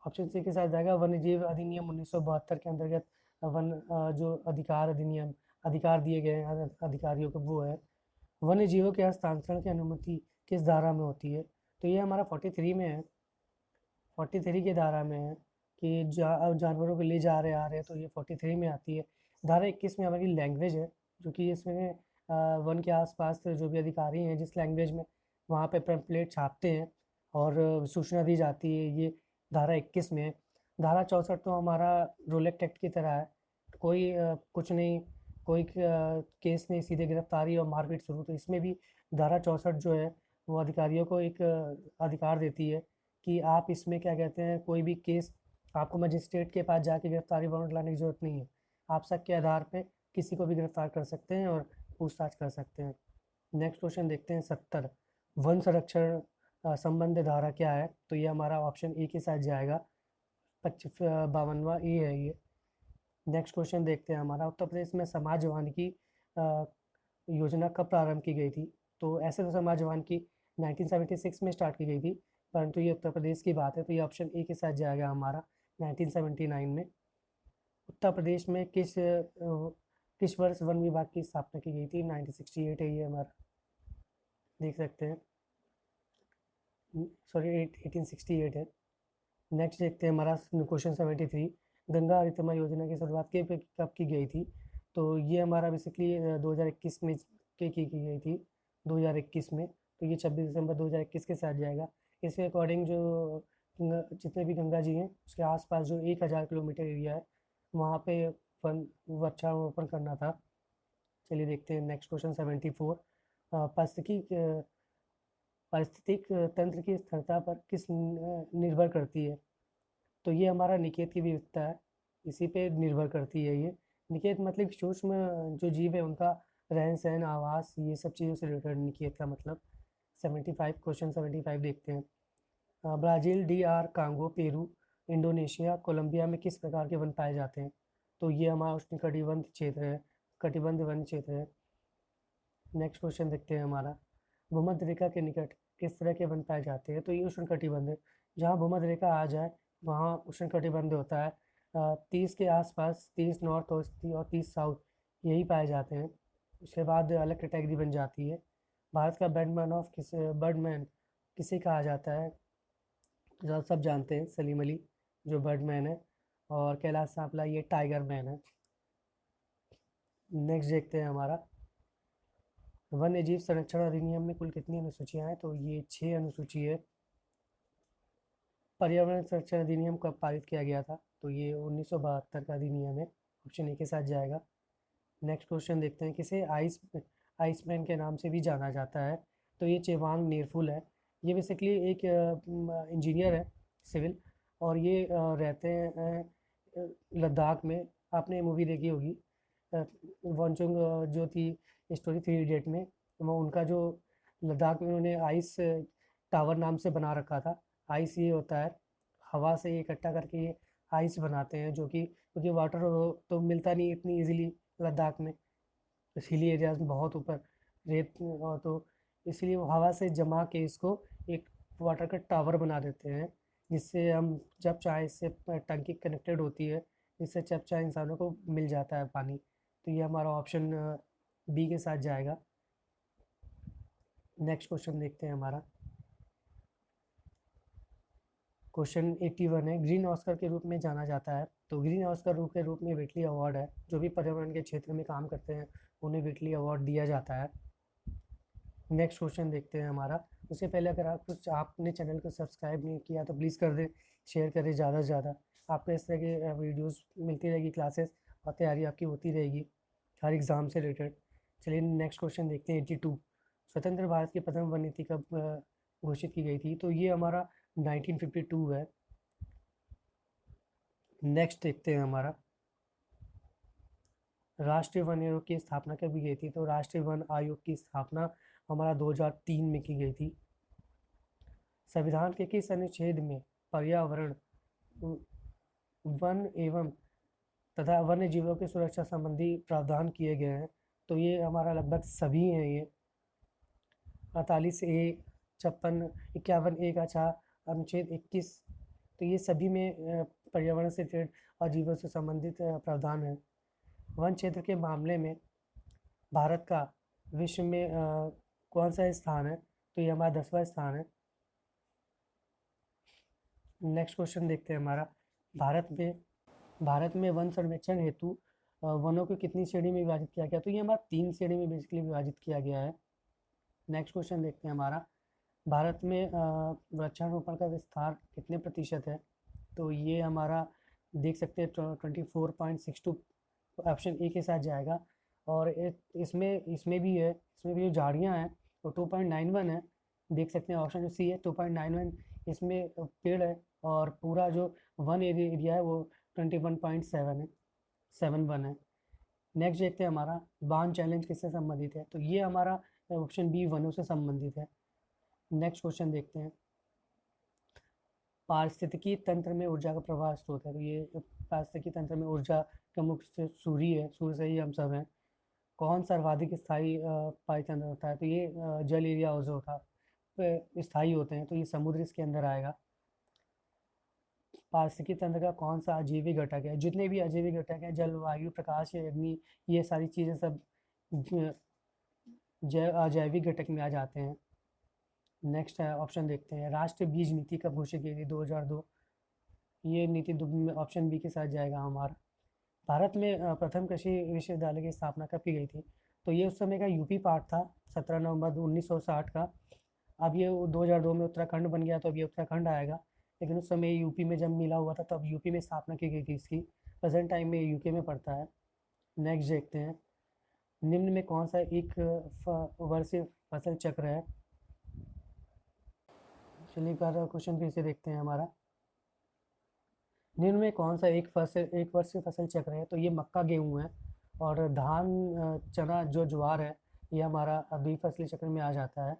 ऑप्शन सी के साथ जाएगा, वन्यजीव अधिनियम 1972 के अंतर्गत वन जो अधिकार दिए गए हैं अधिकारियों को, वो है वन्य जीवों के हस्तांतरण की अनुमति किस धारा में होती है? तो ये हमारा 43 में है, 43 की धारा में है कि जानवरों को ले जा रहे आ रहे हैं, तो ये 43 में आती है। धारा 21 में हमारी लैंग्वेज है, जो कि इसमें वन के आसपास जो भी अधिकारी हैं जिस लैंग्वेज में, वहाँ पे पैम्पलेट छापते हैं और सूचना दी जाती है, ये धारा 21 में है। धारा 64 तो हमारा रोलेक्ट एक्ट की तरह है, कोई कुछ नहीं, कोई केस नहीं, सीधे गिरफ्तारी और मारपीट शुरू। तो इसमें भी धारा 64 जो है वो अधिकारियों को एक अधिकार देती है कि आप इसमें क्या कहते हैं, कोई भी केस आपको मजिस्ट्रेट के पास जाके गिरफ्तारी वारंट लाने की ज़रूरत नहीं है, आप शक के आधार पे किसी को भी गिरफ्तार कर सकते हैं और पूछताछ कर सकते हैं। नेक्स्ट क्वेश्चन देखते हैं 70, वन संरक्षण संबंध धारा क्या है? तो ये हमारा ऑप्शन ए के साथ जाएगा, 52वां ए है ये। नेक्स्ट क्वेश्चन देखते हैं हमारा, उत्तर प्रदेश में समाज वानिकी योजना कब प्रारंभ की गई थी? तो ऐसे तो समाज वानिकी 1976 में स्टार्ट की गई थी, परंतु ये उत्तर प्रदेश की बात है, तो ये ऑप्शन ए के साथ जाएगा हमारा 1979 में। उत्तर प्रदेश में किस वर्ष वन विभाग की स्थापना की गई थी? 1968 है ये हमारा, देख सकते हैं, सॉरी 1868 है। नेक्स्ट देखते हैं हमारा क्वेश्चन 73, गंगा हरितमा योजना की शुरुआत कब की गई थी? तो ये हमारा बेसिकली 2021 में की गई थी, 2021 में, तो ये 26 दिसंबर 2021 के साथ जाएगा। इसके अकॉर्डिंग जो जितने भी गंगा जी हैं उसके आसपास जो 1000 किलोमीटर एरिया है वहाँ पे वन वृक्षारोपण करना था। चलिए देखते हैं नेक्स्ट क्वेश्चन 74। पारिस्थितिक तंत्र की स्थिरता पर किस निर्भर करती है? तो ये हमारा निकेत की विविधता है, इसी पे निर्भर करती है ये। निकेत मतलब सूक्ष्म जो जीव है उनका रहन सहन, आवास, ये सब चीज़ों से रिलेटेड निकेत का मतलब। 75 क्वेश्चन 75 देखते हैं। Brazil, DR Congo, Peru, Indonesia, Colombia में किस प्रकार के वन पाए जाते हैं? तो ये हमारा उष्णकटिबंध क्षेत्र है, कटिबंध वन क्षेत्र है। नेक्स्ट क्वेश्चन देखते हैं हमारा। भूमध्य रेखा के निकट किस तरह के वन पाए जाते हैं? तो ये उष्णकटिबंध है। जहाँ भूमध्य रेखा आ जाए वहाँ उष्णकटिबंध होता है। 30 के आसपास, 30 नॉर्थ और 30 साउथ, यही पाए जाते हैं। उसके बाद अलग कैटेगरी बन जाती है। भारत का बर्डमैन किसे कहा जाता है? तो सब जानते हैं, सलीम अली जो बर्डमैन है, और कैलाश सांपला ये टाइगर मैन है। नेक्स्ट देखते हैं हमारा। वन्य जीव संरक्षण अधिनियम में कुल कितनी अनुसूचियां हैं? तो ये 6 अनुसूची है। पर्यावरण संरक्षण अधिनियम कब पारित किया गया था? तो ये 1972 का अधिनियम है, ऑप्शन ए के साथ जाएगा। नेक्स्ट क्वेश्चन देखते हैं। किसे आइसमैन के नाम से भी जाना जाता है? तो ये चेवांग निरफुल है। ये बेसिकली एक इंजीनियर है, सिविल, और ये रहते हैं लद्दाख में। आपने मूवी देखी होगी वॉन्चुंग जो थी स्टोरी 3 इडियट में, वो उनका जो लद्दाख में उन्होंने आइस टावर नाम से बना रखा था। आइस ये होता है, हवा से इकट्ठा करके ये आइस बनाते हैं, जो कि क्योंकि वाटर तो मिलता नहीं इतनी इजीली लद्दाख में, हिली एरियाज में बहुत ऊपर रेत और तो इसलिए वो हवा से जमा के इसको एक वाटर का टावर बना देते हैं, जिससे हम जब चाहे इससे टंकी कनेक्टेड होती है, जिससे जब चाहे इंसानों को मिल जाता है पानी। तो ये हमारा ऑप्शन बी के साथ जाएगा। नेक्स्ट क्वेश्चन देखते हैं हमारा। क्वेश्चन 81 है। ग्रीन ऑस्कर के रूप में जाना जाता है? तो ग्रीन ऑस्कर के रूप में व्हिटली अवार्ड है। जो भी पर्यावरण के क्षेत्र में काम करते हैं उन्हें व्हिटली अवार्ड दिया जाता है। नेक्स्ट क्वेश्चन देखते हैं हमारा। उससे पहले अगर आपने चैनल को सब्सक्राइब नहीं किया तो प्लीज़ कर दें, शेयर करें ज़्यादा से ज़्यादा। आपको इस तरह की वीडियोस मिलती रहेगी, क्लासेस और तैयारी आपकी होती रहेगी हर एग्ज़ाम से रिलेटेड। चलिए नेक्स्ट क्वेश्चन देखते हैं। 82। स्वतंत्र भारत की प्रथम वन नीति कब घोषित की गई थी? तो ये हमारा 1952 है। नेक्स्ट देखते हैं हमारा। राष्ट्रीय वन आयोग की स्थापना कब की गई थी? तो राष्ट्रीय वन आयोग की स्थापना हमारा 2003 में की गई थी। संविधान के किस अनुच्छेद में पर्यावरण, वन एवं तथा वन्य जीवों की सुरक्षा संबंधी प्रावधान किए गए हैं? तो ये हमारा लगभग सभी हैं। ये 48A, 56, 51A का 4, अनुच्छेद 21, तो ये सभी में पर्यावरण से रिलेटेड और जीवों से संबंधित प्रावधान है। वन क्षेत्र के मामले में भारत का विश्व में कौन सा स्थान है? तो ये हमारा 10वां स्थान है। नेक्स्ट क्वेश्चन देखते हैं हमारा। भारत में वन संरक्षण हेतु वनों को कितनी श्रेणी में विभाजित किया गया? तो ये हमारा 3 श्रेणी में बेसिकली विभाजित किया गया है। नेक्स्ट क्वेश्चन देखते हैं हमारा। भारत में वृक्षारोपण का विस्तार कितने प्रतिशत है? तो ये हमारा देख सकते हैं 24.62, ऑप्शन ए के साथ जाएगा। और इसमें भी जो झाड़ियाँ हैं वो 2.91 है, देख सकते हैं ऑप्शन सी है 2.91, इसमें पेड़ है। और पूरा जो वन एरिया है वो 21.7 है, 71 है। नेक्स्ट देखते हैं हमारा। बान चैलेंज किससे संबंधित है? तो ये हमारा ऑप्शन बी वनों से संबंधित है। नेक्स्ट क्वेश्चन देखते हैं। पारिस्थितिकी तंत्र में ऊर्जा का प्रवाह स्रोत है? तो ये पारिस्थितिकी तंत्र में ऊर्जा का मुख्य सूर्य है, सूर्य से ही हम सब हैं। कौन सर्वाधिक स्थायी पारितंत्र होता है? तो ये जल एरिया जो होता है स्थायी होते हैं, तो ये समुद्र इसके अंदर आएगा। पारिस्थितिकी तंत्र का कौन सा अजैविक घटक है? जितने भी अजैविक घटक हैं, जल, वायु, प्रकाश, अग्नि, ये सारी चीज़ें सब अजैविक घटक में आ जाते हैं। नेक्स्ट है ऑप्शन देखते हैं। राष्ट्रीय बीज नीति कब घोषित की गई? 2002। ये नीति ऑप्शन बी के साथ जाएगा हमारा। भारत में प्रथम कृषि विश्वविद्यालय की स्थापना कब की गई थी? तो ये उस समय का यूपी पार्ट था, 17 नवंबर 1960 का। अब ये 2002 में उत्तराखंड बन गया, तो अब ये उत्तराखंड आएगा, लेकिन उस समय यूपी में जब मिला हुआ था तब यूपी में स्थापना की गई थी इसकी। प्रेजेंट टाइम में यूके में पड़ता है। नेक्स्ट देखते हैं, निम्न में कौन सा एक वर्षीय फसल चक्र है। चलिए एक बार क्वेश्चन फिर से देखते हैं हमारा, निम्न में कौन सा एक वर्षीय फसल चक्र है। तो ये मक्का गेहूँ है, और धान चना जो ज्वार है ये हमारा द्विफसली चक्र में आ जाता है।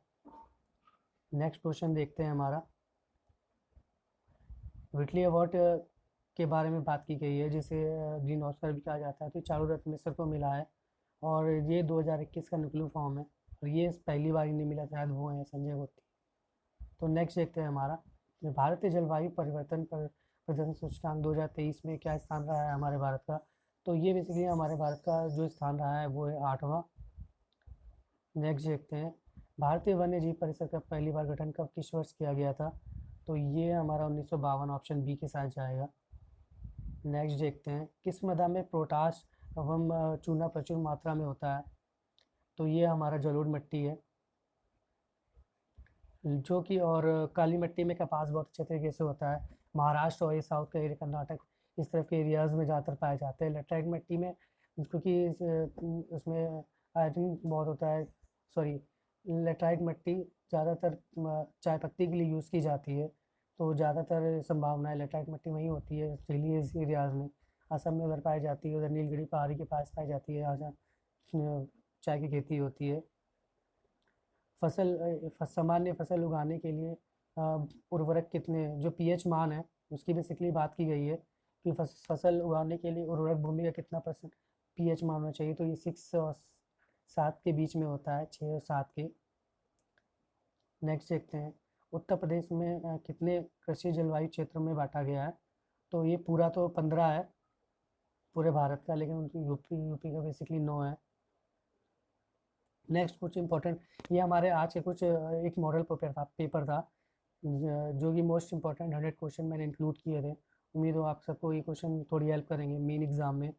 नेक्स्ट क्वेश्चन देखते हैं हमारा, व्हिटली अवार्ड के बारे में बात की गई है, जिसे ग्रीन ऑस्कर भी कहा जाता है। तो चारों रत्न मिश्र को मिला है, और ये 2021 का नुक्लू फॉर्म है, और ये पहली बार इन्हें मिला, शायद वो है संजय गुप्ती। तो नेक्स्ट देखते हैं हमारा, भारतीय जलवायु परिवर्तन पर प्रदर्शन सूचकांक 2023 में क्या स्थान रहा है हमारे भारत का। तो ये बेसिकली हमारे भारत का जो स्थान रहा है वो है 8वां। नेक्स्ट देखते हैं, भारतीय वन्य जीव परिषद का पहली बार गठन कब किस वर्ष किया गया था। तो ये हमारा 1952, ऑप्शन बी के साथ जाएगा। नेक्स्ट देखते हैं, किस मृदा में पोटाश एवं चूना प्रचुर मात्रा में होता है। तो ये हमारा जलोढ़ मिट्टी है, जो कि और काली मिट्टी में कपास बहुत अच्छे तरीके से होता है। महाराष्ट्र और ये साउथ का एरिया, कर्नाटक, इस तरफ के एरियाज़ में ज़्यादातर पाए जाते हैं। लेटराइट मिट्टी में, क्योंकि उसमें आयरन बहुत होता है, सॉरी, लेटराइट मिट्टी ज़्यादातर चाय पत्ती के लिए यूज़ की जाती है, तो ज़्यादातर संभावना है लेटराइट मिट्टी वहीं होती है हिली एरियाज़ में। असम में उधर पाई जाती है, उधर नीलगिरी पहाड़ी के पास पाई जाती है, जहाँ चाय की खेती होती है। सामान्य फसल उगाने के लिए उर्वरक कितने, जो पीएच मान है उसकी बेसिकली बात की गई है कि फसल उगाने के लिए उर्वरक भूमि का कितना % पीएच मान होना चाहिए। तो ये 6 और 7 के बीच में होता है, 6 और 7 के। नेक्स्ट देखते हैं, उत्तर प्रदेश में कितने कृषि जलवायु क्षेत्रों में बांटा गया है। तो ये पूरा तो 15 है पूरे भारत का, लेकिन उनकी यूपी का बेसिकली 9 है। नेक्स्ट कुछ इंपॉर्टेंट, ये हमारे आज के कुछ एक मॉडल पेपर था जो कि मोस्ट इंपॉर्टेंट 100 क्वेश्चन मैंने इंक्लूड किए थे। उम्मीद हो आप सबको ये क्वेश्चन थोड़ी हेल्प करेंगे मेन एग्ज़ाम में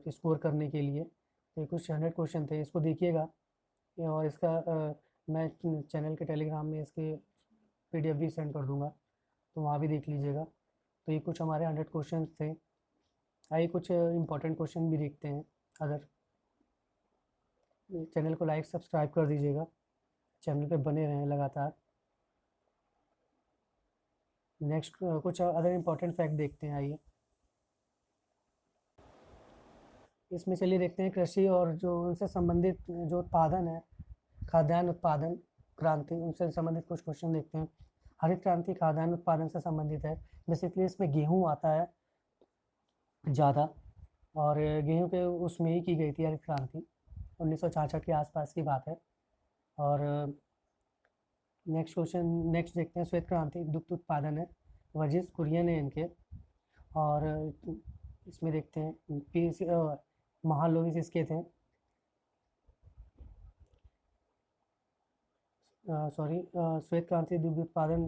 स्कोर करने के लिए। तो कुछ 100 क्वेश्चन थे, इसको देखिएगा, और इसका मैं चैनल के टेलीग्राम में इसके PDF भी सेंड कर दूँगा, तो वहाँ भी देख लीजिएगा। तो ये कुछ हमारे 100 क्वेश्चन थे। आइए कुछ इंपॉर्टेंट क्वेश्चन भी देखते हैं। अगर चैनल को लाइक सब्सक्राइब कर दीजिएगा, चैनल पे बने रहें लगातार। नेक्स्ट कुछ अदर इम्पॉर्टेंट फैक्ट देखते हैं, आइए इसमें चलिए देखते हैं कृषि और जो उनसे संबंधित जो उत्पादन है, खाद्यान्न उत्पादन क्रांति, उनसे संबंधित कुछ क्वेश्चन देखते हैं। हरित क्रांति खाद्यान्न उत्पादन से संबंधित है, बेसिकली इसमें गेहूँ आता है ज़्यादा, और गेहूँ के उसमें ही की गई थी हरित क्रांति, 1966 के आसपास की बात है। और नेक्स्ट क्वेश्चन, नेक्स्ट देखते हैं, श्वेत क्रांति दुग्ध उत्पादन है, वर्जिस कुरियन है इनके। और इसमें देखते हैं महालोहित इसके थे, सॉरी, श्वेत क्रांति दुग्ध उत्पादन,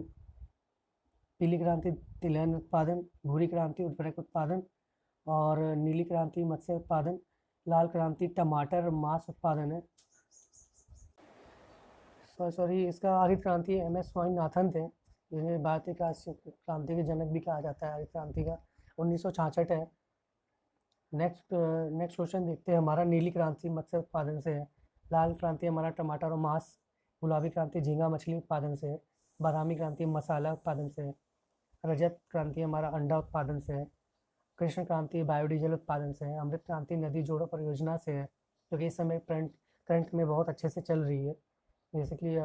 पीली क्रांति तिलहन उत्पादन, भूरी क्रांति उर्वरक उत्पादन, और नीली क्रांति मत्स्य उत्पादन, लाल क्रांति टमाटर मांस उत्पादन है। सॉरी, इसका हरित क्रांति MS स्वामीनाथन थे, जिन्हें भारतीय क्रांति के जनक भी कहा जाता है। हरित क्रांति का 1966 है। नेक्स्ट क्वेश्चन देखते हैं हमारा, नीली क्रांति मत्स्य उत्पादन से है, लाल क्रांति हमारा टमाटर और मांस, गुलाबी क्रांति झींगा मछली उत्पादन से है, बादामी क्रांति मसाला उत्पादन से है, रजत क्रांति हमारा अंडा उत्पादन से है, कृष्ण क्रांति बायोडीजल उत्पादन से है, अमृत क्रांति नदी जोड़ो परियोजना से है, क्योंकि इस समय करंट में बहुत अच्छे से चल रही है। बेसिकली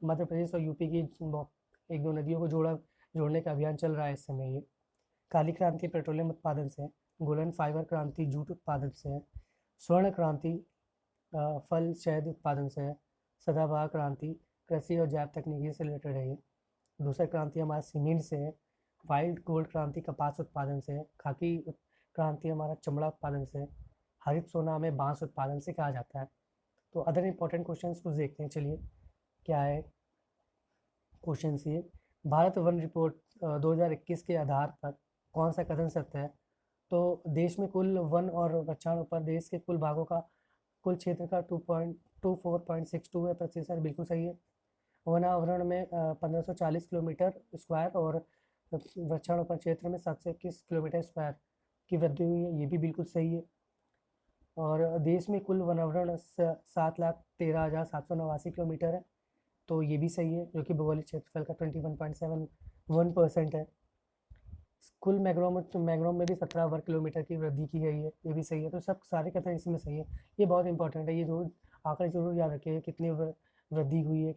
मध्य प्रदेश और यूपी की 1-2 नदियों को जोड़ने का अभियान चल रहा है इस समय। ये काली क्रांति पेट्रोलियम उत्पादन से है, गोल्डन फाइबर क्रांति जूट उत्पादन से है, स्वर्ण क्रांति फल शहद उत्पादन से है, सदाबहार क्रांति कृषि और जैव तकनीकी से रिलेटेड है। ये दूसरा क्रांति हमारा सीमेंट से है, वाइल्ड गोल्ड क्रांति कपास उत्पादन से है, खाकी क्रांति हमारा चमड़ा उत्पादन से है, हरित सोना हमें बांस उत्पादन से कहा जाता है। तो अदर इम्पोर्टेंट क्वेश्चन कुछ देखते हैं, चलिए क्या है क्वेश्चन ये, भारत वन रिपोर्ट 2021 के आधार पर कौन सा कथन सत्य है। तो देश में कुल वन और वृक्षारोपण पर देश के कुल भागों का कुल क्षेत्र का 2.24.62 है प्रतिशत, बिल्कुल सही है। वन आवरण में 1540 किलोमीटर स्क्वायर और वृक्षारोपण क्षेत्र में 721 किलोमीटर स्क्वायर की वृद्धि हुई है, ये भी बिल्कुल सही है। और देश में कुल वनावरण 7,13,789 किलोमीटर है, तो ये भी सही है, जो कि भौगोलिक क्षेत्रफल का 21.71% है। कुल मैंग्रोव में भी 17 वर्ग किलोमीटर की वृद्धि की गई है, ये भी सही है। तो सब सारे कथन इसमें सही है। ये बहुत इंपॉर्टेंट है, ये जरूर आंकड़े जरूर याद रखिएगा कितनी वृद्धि हुई है,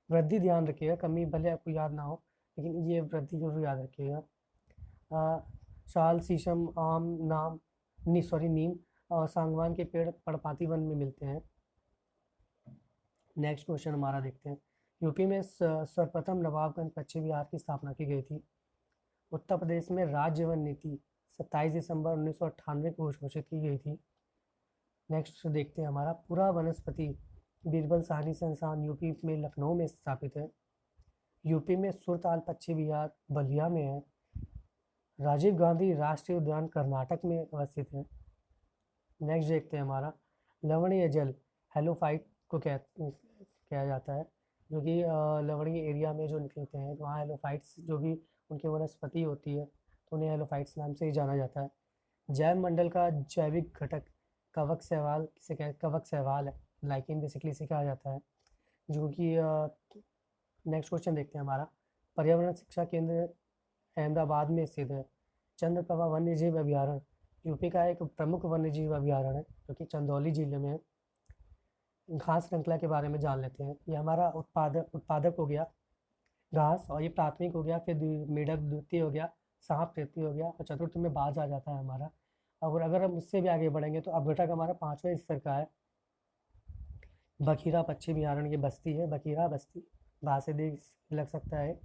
वृद्धि ध्यान रखिएगा, कमी भले आपको याद ना हो, लेकिन ये वृद्धि जरूर याद रखिएगा। शाल, शीशम, आम, नीम और सागवान के पेड़ पर्णपाती वन में मिलते हैं। नेक्स्ट क्वेश्चन हमारा देखते हैं। यूपी में सर्वप्रथम नवाबगंज पश्चिम विहार की स्थापना की गई थी। उत्तर प्रदेश में राज्य वन नीति 27 दिसंबर 1998 को घोषित की गई थी। नेक्स्ट देखते हैं हमारा पूरा वनस्पति बीरबल साहनी संस्थान यूपी में लखनऊ में स्थापित है। यूपी में सुरताल पक्षी विहार बलिया में है। राजीव गांधी राष्ट्रीय उद्यान कर्नाटक में अवस्थित है। नेक्स्ट देखते हैं हमारा लवणीय जल हेलोफाइट को कहा जाता है, जो कि लवणीय एरिया में जो निकलते हैं, वहाँ हेलोफाइट्स जो भी उनकी वनस्पति होती है, तो उन्हें हेलोफाइट्स नाम से ही जाना जाता है। जैव मंडल का जैविक घटक कवक शैवाल है, लाइकेन बेसिकली से कहा जाता है, जो कि नेक्स्ट क्वेश्चन देखते हैं हमारा। पर्यावरण शिक्षा केंद्र अहमदाबाद में स्थित है। चंद्रप्रभा वन्यजीव अभ्यारण्य यूपी का एक प्रमुख वन्यजीव अभ्यारण्य है, जो कि चंदौली जिले में है। घास श्रृंखला के बारे में जान लेते हैं। ये हमारा उत्पादक हो गया घास, और ये प्राथमिक हो गया, फिर मेढक द्वितीय हो गया, सांप तृतीय हो गया, और चतुर्थ में बाज आ जाता है हमारा। और अगर हम उससे भी आगे बढ़ेंगे तो अपघटक हमारा 5वें स्तर का है। बखीरा पश्चिम अभ्यारण्य की बस्ती है, बखीरा बस्ती वहाँ से देख लग सकता है।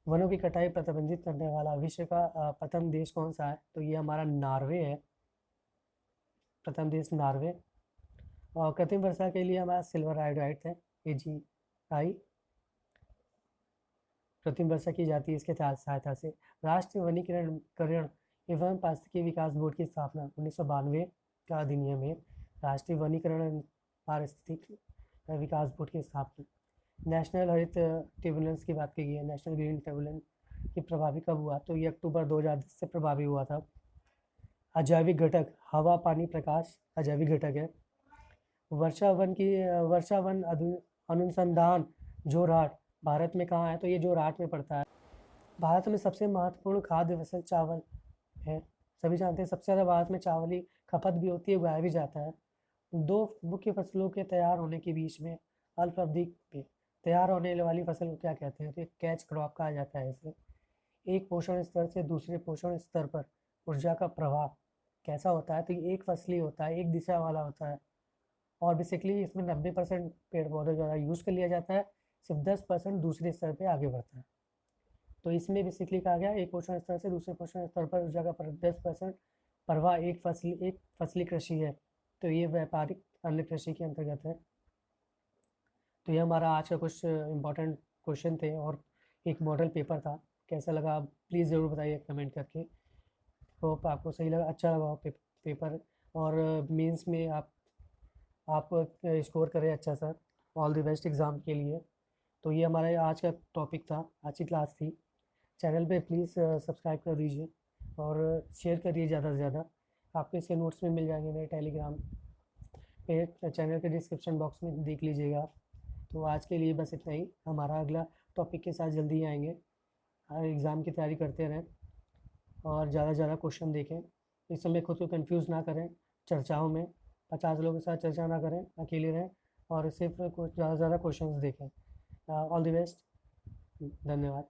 वनों की कटाई प्रतिबंधित करने वाला विश्व का प्रथम देश कौन सा है? तो ये हमारा नॉर्वे है, प्रथम देश नॉर्वे। और कृत्रिम वर्षा के लिए हमारा सिल्वर आयोडाइड है, AgI। कृत्रिम वर्षा की जाती है इसके सहायता से। राष्ट्रीय वनीकरण एवं पारिस्थितिकी विकास बोर्ड की स्थापना 1992 का अधिनियम है। राष्ट्रीय वनीकरण पारिस्थितिकी विकास बोर्ड की स्थापना। नेशनल हरित ट्रिब्यूनल की बात की गई है। नेशनल ग्रीन ट्रिब्यूनल की प्रभावी कब हुआ? तो ये अक्टूबर 2010 से प्रभावी हुआ था। अजैविक घटक हवा, पानी, प्रकाश अजैविक घटक है। वर्षा वन अनुसंधान जोरहाट भारत में कहाँ है? तो ये जोरहाट में पड़ता है। भारत में सबसे महत्वपूर्ण खाद्य फसल चावल है। सभी जानते हैं सबसे ज़्यादा भारत में चावल ही खपत भी होती है, उगाया भी जाता है। दो मुख्य फसलों के तैयार होने के बीच में अल्प अवधि में तैयार होने वाली फसल को क्या कहते हैं? तो कैच क्रॉप कहा जाता है इसे। एक पोषण स्तर से दूसरे पोषण स्तर पर ऊर्जा का प्रवाह कैसा होता है? तो ये एक फसली होता है, एक दिशा वाला होता है, और बेसिकली इसमें 90% पेड़ पौधे द्वारा यूज़ कर लिया जाता है, सिर्फ 10% दूसरे स्तर पे आगे बढ़ता है। तो इसमें बेसिकली कहा गया एक पोषण स्तर से दूसरे पोषण स्तर पर ऊर्जा का 10% प्रवाह एक फसली कृषि है। तो ये व्यापारिक अन्य कृषि के अंतर्गत है। तो ये हमारा आज का कुछ इम्पोर्टेंट क्वेश्चन थे और एक मॉडल पेपर था। कैसा लगा आप प्लीज़ ज़रूर बताइए कमेंट करके। होप आपको सही लगा, अच्छा लगा पेपर, और मेंस में आप स्कोर करें अच्छा सा। ऑल द बेस्ट एग्ज़ाम के लिए। तो ये हमारा आज का टॉपिक था, आज की क्लास थी। चैनल पे प्लीज़ सब्सक्राइब कर दीजिए और शेयर करिए ज़्यादा से ज़्यादा। आपको इसके नोट्स में मिल जाएंगे मेरे टेलीग्राम पे, चैनल के डिस्क्रिप्शन बॉक्स में देख लीजिएगा। तो आज के लिए बस इतना ही। हमारा अगला टॉपिक के साथ जल्दी ही आएंगे। एग्ज़ाम की तैयारी करते रहें और ज़्यादा से ज़्यादा क्वेश्चन देखें। इस समय खुद को कंफ्यूज ना करें चर्चाओं में। 50 लोगों के साथ चर्चा ना करें, अकेले रहें और सिर्फ कुछ ज़्यादा से ज़्यादा क्वेश्चन देखें। ऑल द बेस्ट, धन्यवाद।